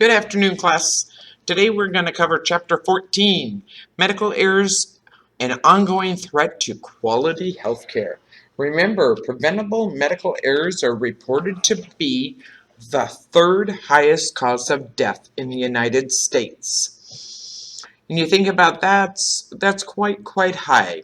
Good afternoon, class. Today we're going to cover Chapter 14, Medical Errors, an Ongoing Threat to Quality Healthcare. Remember, preventable medical errors are reported to be the third highest cause of death in the United States. And you think about that's quite high.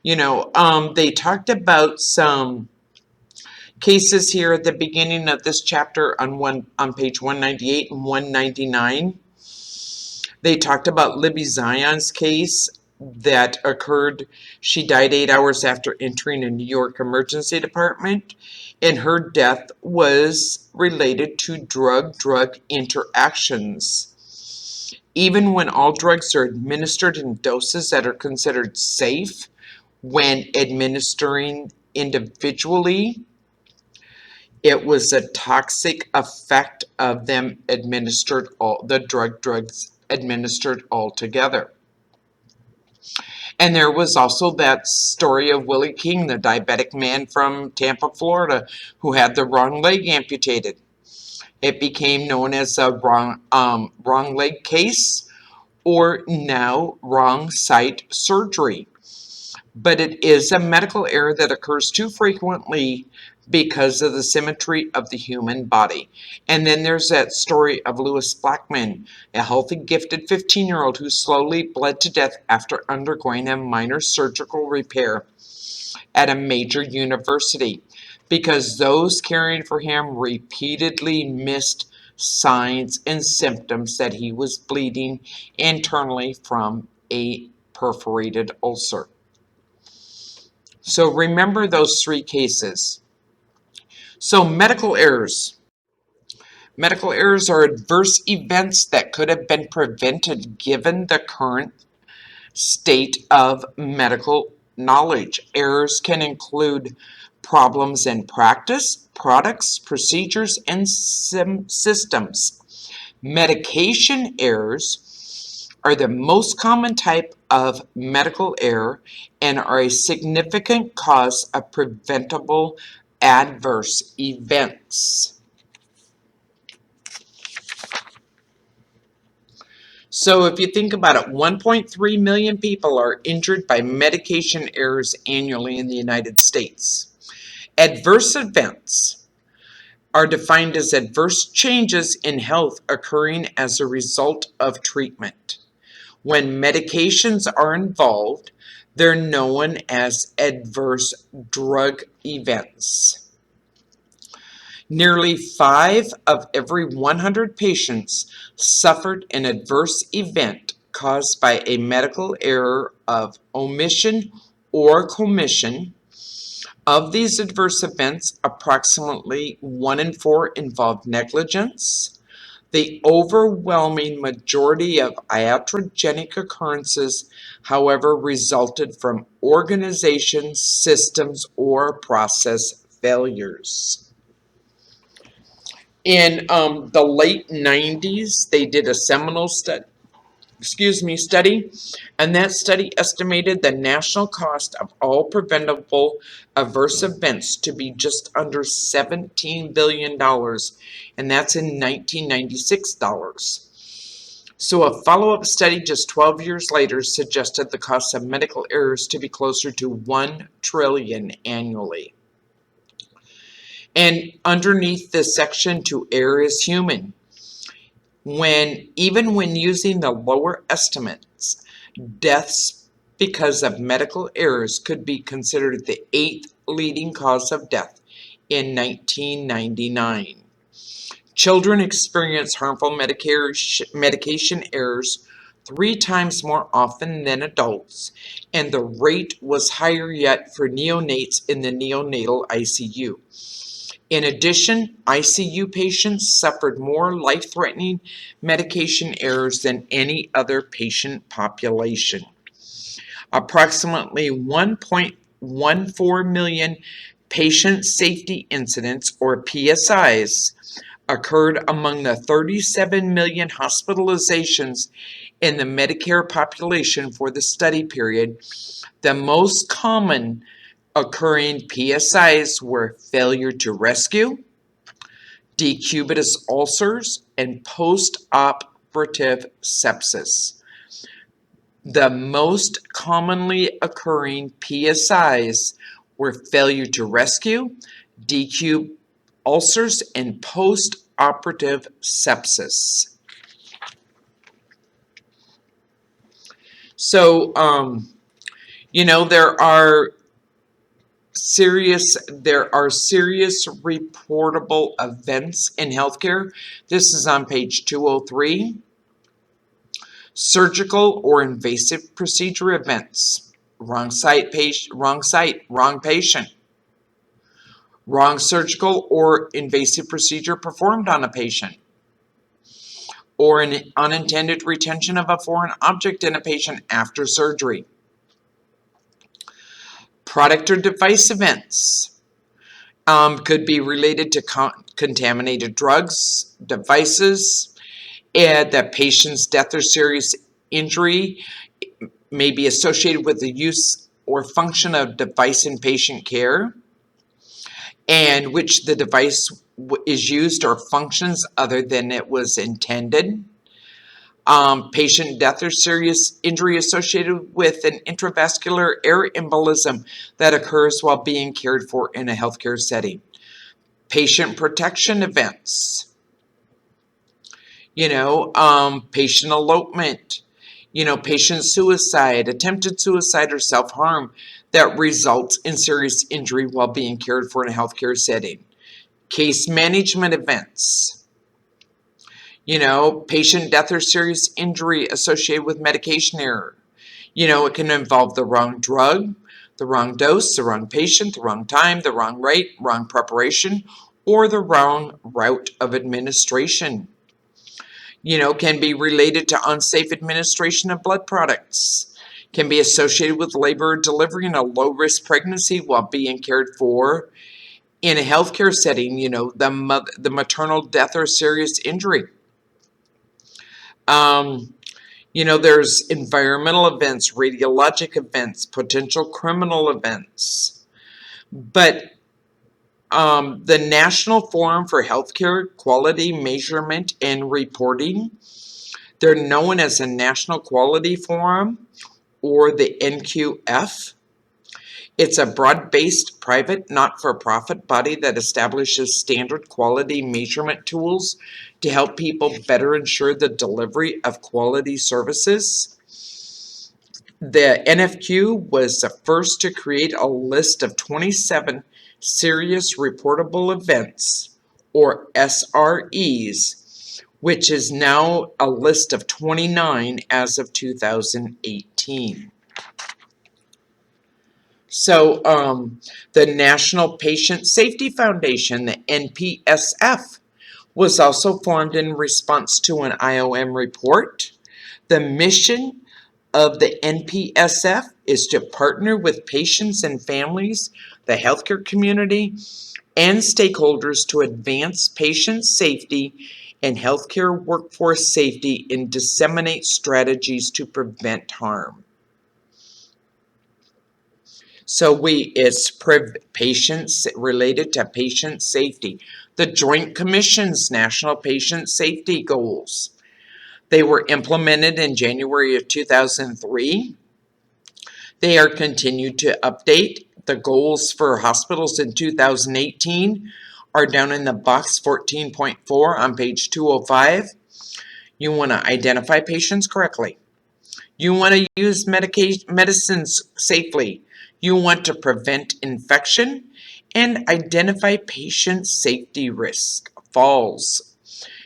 They talked about some cases here at the beginning of this chapter on page 198 and 199. They talked about Libby Zion's case that occurred. She died 8 hours after entering a New York emergency department, and her death was related to drug-drug interactions. Even when all drugs are administered in doses that are considered safe when administering individually, it was a toxic effect of them administered drugs administered all together. And there was also that story of Willie King, the diabetic man from Tampa, Florida, who had the wrong leg amputated. It became known as a wrong leg case, or now wrong site surgery. But it is a medical error that occurs too frequently because of the symmetry of the human body. And then there's that story of Lewis Blackman, a healthy, gifted 15-year-old who slowly bled to death after undergoing a minor surgical repair at a major university because those caring for him repeatedly missed signs and symptoms that he was bleeding internally from a perforated ulcer. So remember those three cases. So medical errors. Medical errors are adverse events that could have been prevented given the current state of medical knowledge. Errors can include problems in practice, products, procedures, and systems. Medication errors are the most common type of medical error and are a significant cause of preventable adverse events. So if you think about it, 1.3 million people are injured by medication errors annually in the United States. Adverse events are defined as adverse changes in health occurring as a result of treatment. When medications are involved, they're known as adverse drug events. Nearly 5 of every 100 patients suffered an adverse event caused by a medical error of omission or commission. Of these adverse events, approximately 1 in 4 involved negligence. The overwhelming majority of iatrogenic occurrences, however, resulted from organization, systems, or process failures. In the late 90s, they did a seminal study, and that study estimated the national cost of all preventable adverse events to be just under $17 billion, and that's in 1996 dollars. So a follow-up study just 12 years later suggested the cost of medical errors to be closer to $1 trillion annually. And underneath this section, to err is human. Even when using the lower estimates, deaths because of medical errors could be considered the 8th leading cause of death in 1999. Children experience harmful medication errors 3 times more often than adults, and the rate was higher yet for neonates in the neonatal ICU. In addition, ICU patients suffered more life-threatening medication errors than any other patient population. Approximately 1.14 million patient safety incidents, or PSIs, occurred among the 37 million hospitalizations in the Medicare population for the study period. The most common occurring PSIs were failure to rescue, decubitus ulcers, and post-operative sepsis. The most commonly occurring PSIs were failure to rescue, decube ulcers, and post-operative sepsis. So, there are serious reportable events in healthcare. This is on page 203. Surgical or invasive procedure events. Wrong site, wrong patient. Wrong surgical or invasive procedure performed on a patient. Or an unintended retention of a foreign object in a patient after surgery. Product or device events could be related to contaminated drugs, devices, and the patient's death or serious injury may be associated with the use or function of device in patient care, and which the device is used or functions other than it was intended. Patient death or serious injury associated with an intravascular air embolism that occurs while being cared for in a healthcare setting. Patient protection events. Patient elopement. Patient suicide, attempted suicide, or self-harm that results in serious injury while being cared for in a healthcare setting. Case management events. Patient death or serious injury associated with medication error. It can involve the wrong drug, the wrong dose, the wrong patient, the wrong time, the wrong rate, wrong preparation, or the wrong route of administration. Can be related to unsafe administration of blood products. Can be associated with labor or delivery in a low-risk pregnancy while being cared for in a healthcare setting, the maternal death or serious injury. There's environmental events, radiologic events, potential criminal events. But the National Forum for Healthcare Quality Measurement and Reporting, they're known as the National Quality Forum or the NQF. It's a broad-based, private, not-for-profit body that establishes standard quality measurement tools to help people better ensure the delivery of quality services. The NFQ was the first to create a list of 27 serious reportable events, or SREs, which is now a list of 29 as of 2018. So the National Patient Safety Foundation, the NPSF, was also formed in response to an IOM report. The mission of the NPSF is to partner with patients and families, the healthcare community, and stakeholders to advance patient safety and healthcare workforce safety and disseminate strategies to prevent harm. So it's patients related to patient safety. The Joint Commission's National Patient Safety Goals. They were implemented in January of 2003. They are continued to update. The goals for hospitals in 2018 are down in the box 14.4 on page 205. You want to identify patients correctly. You want to use medicines safely. You want to prevent infection and identify patient safety risk, falls.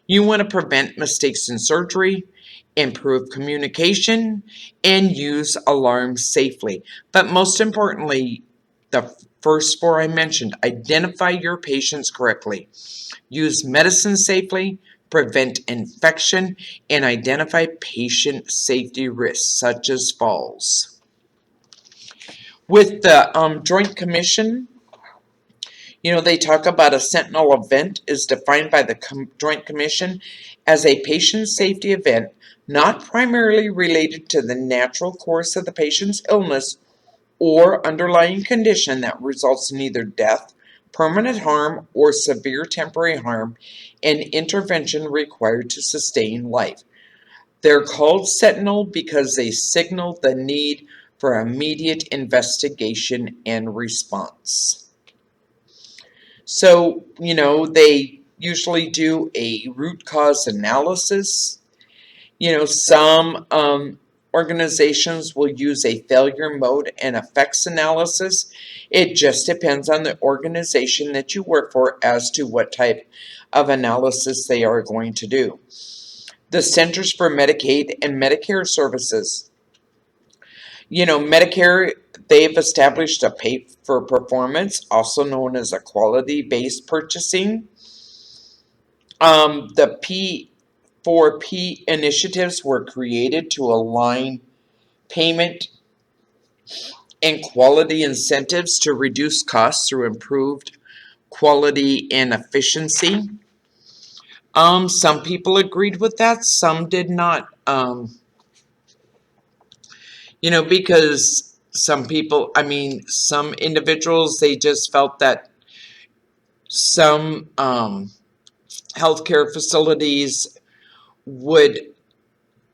You want to prevent mistakes in surgery, improve communication, and use alarms safely. But most importantly, the first four I mentioned, identify your patients correctly. Use medicine safely, prevent infection, and identify patient safety risks such as falls. With the Joint Commission, they talk about a sentinel event is defined by the Joint Commission as a patient safety event not primarily related to the natural course of the patient's illness or underlying condition that results in either death, permanent harm or severe temporary harm, and intervention required to sustain life. They're called sentinel because they signal the need for immediate investigation and response. So, they usually do a root cause analysis. Some organizations will use a failure mode and effects analysis. It just depends on the organization that you work for as to what type of analysis they are going to do. The Centers for Medicaid and Medicare Services. Medicare, they've established a pay for performance, also known as a quality-based purchasing. The P4P initiatives were created to align payment and quality incentives to reduce costs through improved quality and efficiency. Some people agreed with that, some did not. Because some individuals, they just felt that some healthcare facilities would,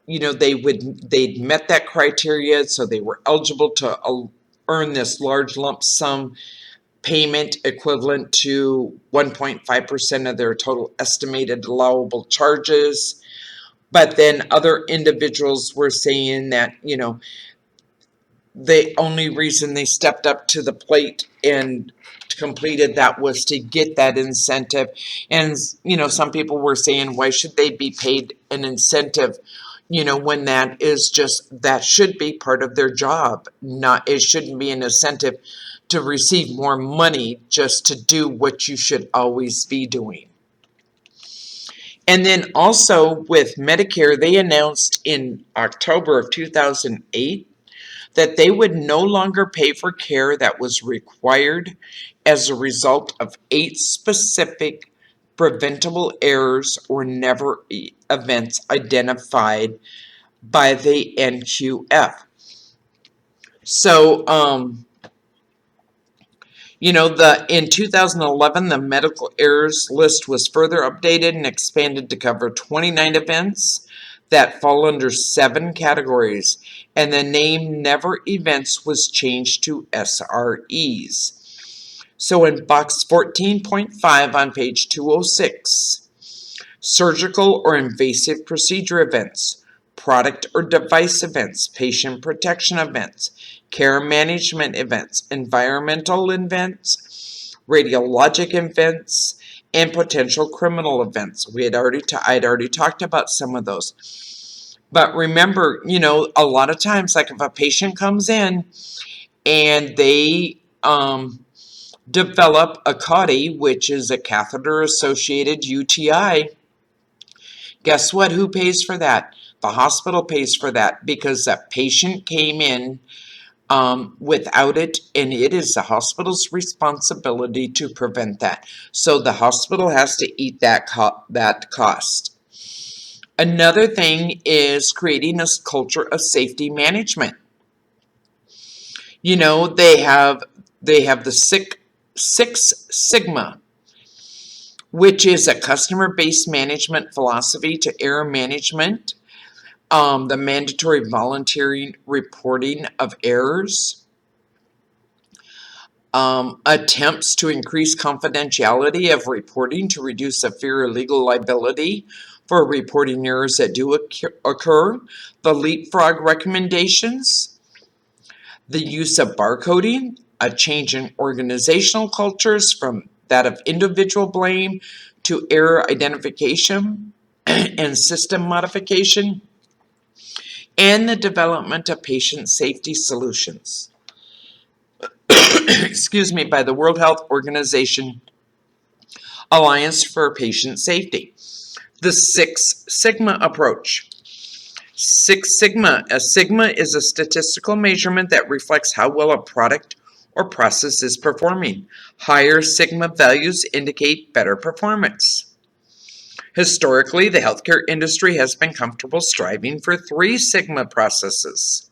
they'd met that criteria, so they were eligible to earn this large lump sum payment equivalent to 1.5% of their total estimated allowable charges. But then other individuals were saying that, the only reason they stepped up to the plate and completed that was to get that incentive. And, some people were saying, why should they be paid an incentive, when that should be part of their job. It shouldn't be an incentive to receive more money just to do what you should always be doing. And then also with Medicare, they announced in October of 2008 that they would no longer pay for care that was required as a result of 8 specific preventable errors or never events identified by the NQF. So, in 2011, the medical errors list was further updated and expanded to cover 29 events that fall under 7 categories, and the name Never Events was changed to SREs. So in box 14.5 on page 206, surgical or invasive procedure events, product or device events, patient protection events, care management events, environmental events, radiologic events, and potential criminal events. I'd already talked about some of those. But remember, a lot of times, like if a patient comes in and they develop a CAUTI, which is a catheter-associated UTI, guess what? Who pays for that? The hospital pays for that because that patient came in without it, and it is the hospital's responsibility to prevent that. So the hospital has to eat that cost. Another thing is creating a culture of safety management. They have the Six Sigma, which is a customer-based management philosophy to error management, the mandatory voluntary reporting of errors, attempts to increase confidentiality of reporting to reduce the fear of legal liability for reporting errors that do occur, the leapfrog recommendations, the use of barcoding, a change in organizational cultures from that of individual blame to error identification and system modification, and the development of patient safety solutions. By the World Health Organization Alliance for Patient Safety. The Six Sigma approach. Six Sigma. A sigma is a statistical measurement that reflects how well a product or process is performing. Higher sigma values indicate better performance. Historically, the healthcare industry has been comfortable striving for 3 sigma processes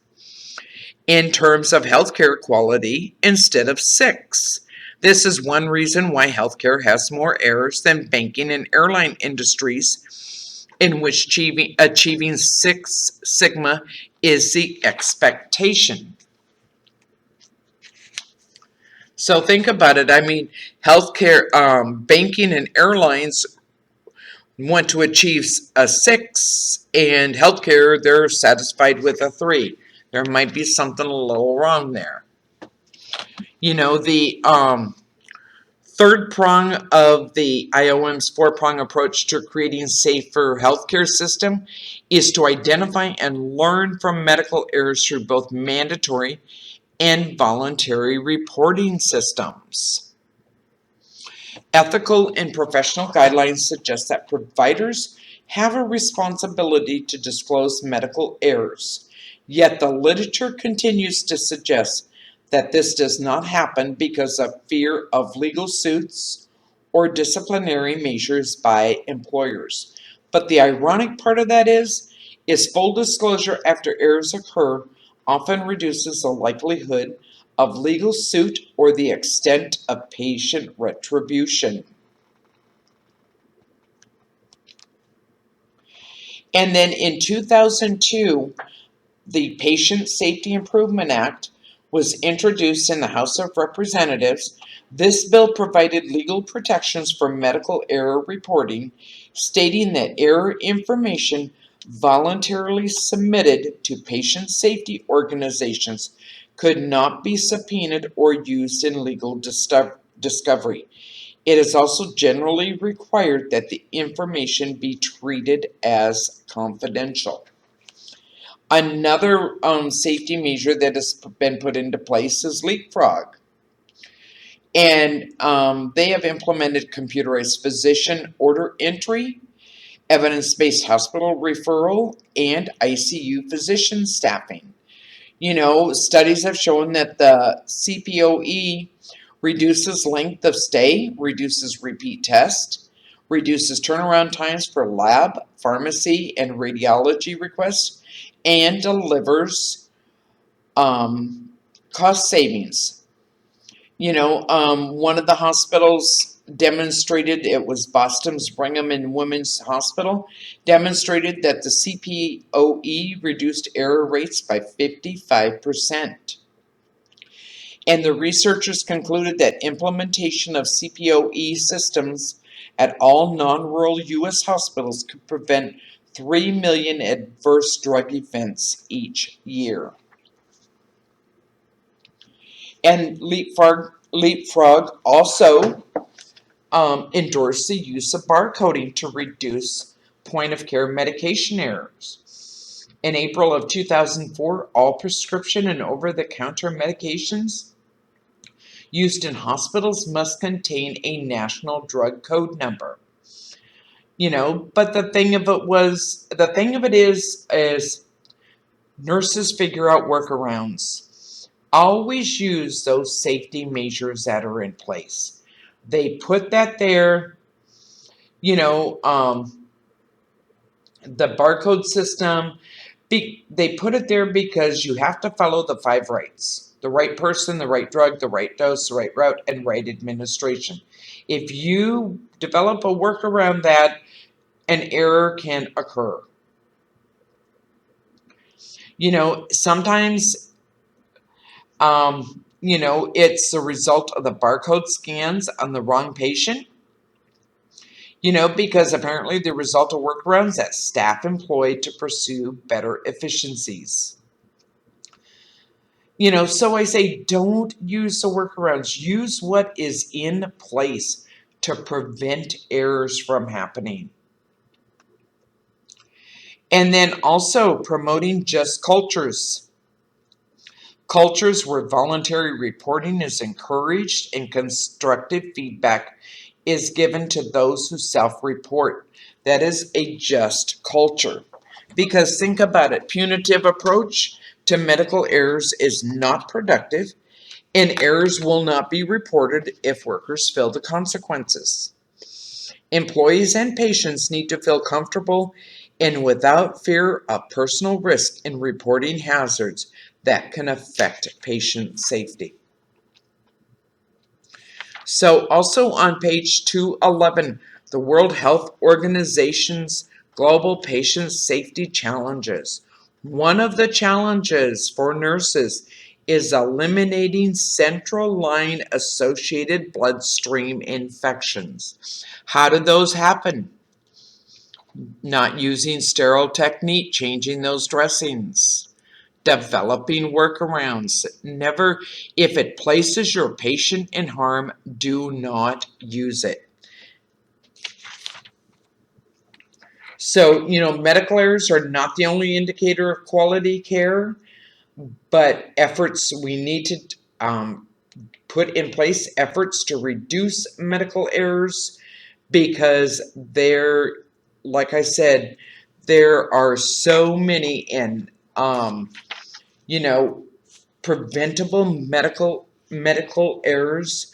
in terms of healthcare quality instead of 6. This is one reason why healthcare has more errors than banking and airline industries, in which achieving Six Sigma is the expectation. So think about it. I mean, healthcare, banking, and airlines want to achieve a 6, and healthcare, they're satisfied with a 3. There might be something a little wrong there. You know, the third prong of the IOM's 4-prong approach to creating safer healthcare system is to identify and learn from medical errors through both mandatory and voluntary reporting systems. Ethical and professional guidelines suggest that providers have a responsibility to disclose medical errors, yet the literature continues to suggest that this does not happen because of fear of legal suits or disciplinary measures by employers. But the ironic part of that is full disclosure after errors occur often reduces the likelihood of legal suit or the extent of patient retribution. And then in 2002, the Patient Safety Improvement Act was introduced in the House of Representatives. This bill provided legal protections for medical error reporting, stating that error information voluntarily submitted to patient safety organizations could not be subpoenaed or used in legal discovery. It is also generally required that the information be treated as confidential. Another safety measure that has been put into place is leapfrog. And they have implemented computerized physician order entry, evidence-based hospital referral, and ICU physician staffing. You know, studies have shown that the CPOE reduces length of stay, reduces repeat tests, reduces turnaround times for lab, pharmacy, and radiology requests, and delivers cost savings. You know, one of the hospitals demonstrated, it was Boston's Brigham and Women's Hospital, demonstrated that the CPOE reduced error rates by 55%. And the researchers concluded that implementation of CPOE systems at all non-rural U.S. hospitals could prevent 3 million adverse drug events each year. And Leapfrog also endorsed the use of barcoding to reduce point-of-care medication errors. In April of 2004, all prescription and over-the-counter medications used in hospitals must contain a national drug code number. You know, but the thing of it is nurses figure out workarounds. Always use those safety measures that are in place. They put that there, you know, the barcode system, they put it there because you have to follow the 5 rights. The right person, the right drug, the right dose, the right route, and right administration. If you develop a workaround that, an error can occur. You know, sometimes, you know, it's the result of the barcode scans on the wrong patient. You know, because apparently the result of workarounds that staff employed to pursue better efficiencies. You know, so I say don't use the workarounds. Use what is in place to prevent errors from happening. And then also promoting just cultures. Cultures where voluntary reporting is encouraged and constructive feedback is given to those who self-report. That is a just culture. Because think about it, punitive approach to medical errors is not productive, and errors will not be reported if workers feel the consequences. Employees and patients need to feel comfortable and without fear of personal risk in reporting hazards that can affect patient safety. So also on page 211, the World Health Organization's Global Patient Safety Challenges. One of the challenges for nurses is eliminating central line associated bloodstream infections. How do those happen? Not using sterile technique, changing those dressings, developing workarounds. Never, if it places your patient in harm, do not use it. So, medical errors are not the only indicator of quality care, but we need to put in place efforts to reduce medical errors because like I said, there are so many and preventable medical errors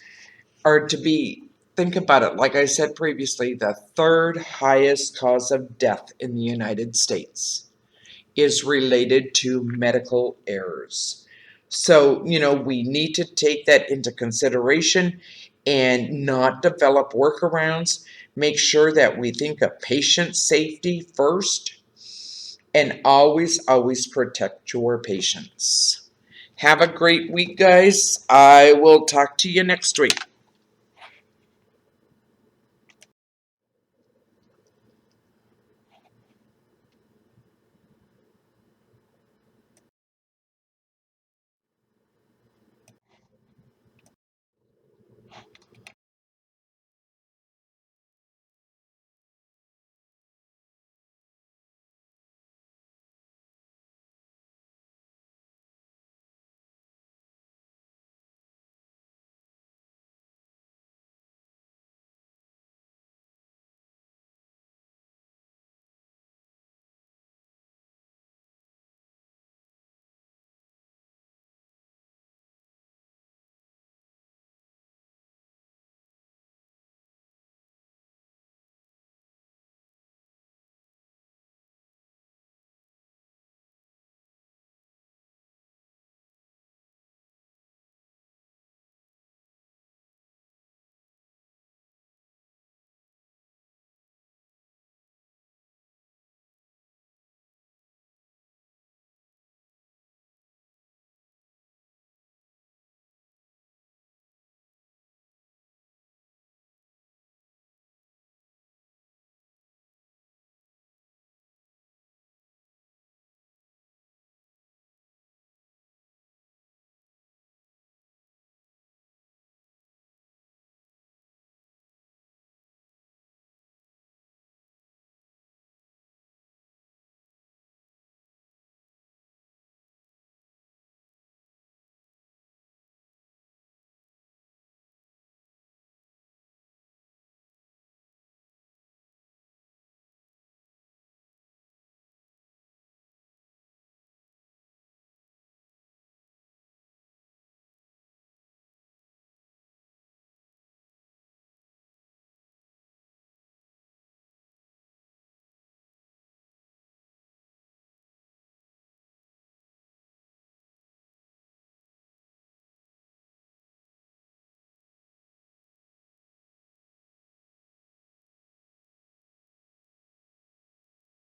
are to be, think about it, like I said previously, the third highest cause of death in the United States is related to medical errors. So, we need to take that into consideration and not develop workarounds. Make sure that we think of patient safety first and always, always protect your patients. Have a great week, guys. I will talk to you next week.